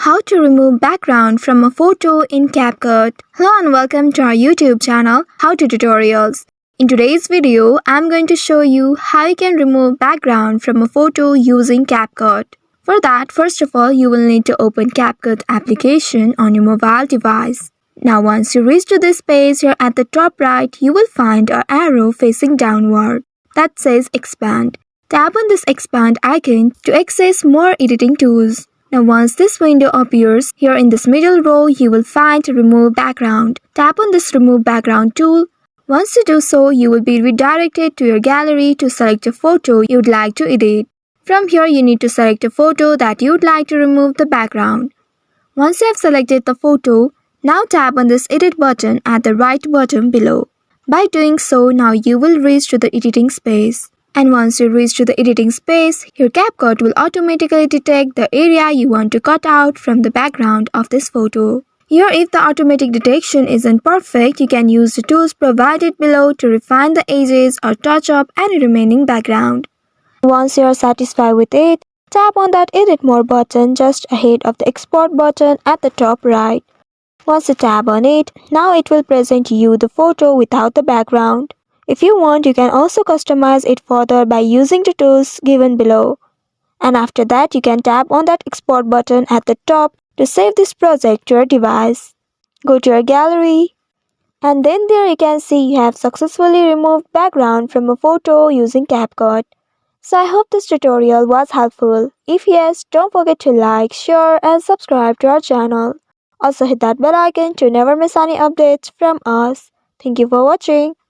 How to remove background from a photo in CapCut. Hello and welcome to our YouTube channel, How to Tutorials. In today's video, I'm going to show you how you can remove background from a photo using CapCut. For that, first of all, you will need to open CapCut application on your mobile device. Now once you reach to this page, here at the top right, you will find an arrow facing downward that says Expand. Tap on this Expand icon to access more editing tools. Now once this window appears, here in this middle row, you will find Remove Background. Tap on this Remove Background tool. Once you do so, you will be redirected to your gallery to select a photo you would like to edit. From here, you need to select a photo that you would like to remove the background. Once you have selected the photo, now tap on this Edit button at the right bottom below. By doing so, now you will reach to the editing space. And once you reach to the editing space, your CapCut will automatically detect the area you want to cut out from the background of this photo. Here, if the automatic detection isn't perfect, you can use the tools provided below to refine the edges or touch up any remaining background. Once you are satisfied with it, tap on that Edit More button just ahead of the Export button at the top right. Once you tap on it, now it will present you the photo without the background. If you want, you can also customize it further by using the tools given below. And after that, you can tap on that Export button at the top to save this project to your device. Go to your gallery, and then there you can see you have successfully removed background from a photo using CapCut. So I hope this tutorial was helpful. If yes, don't forget to like, share and subscribe to our channel. Also hit that bell icon to never miss any updates from us. Thank you for watching.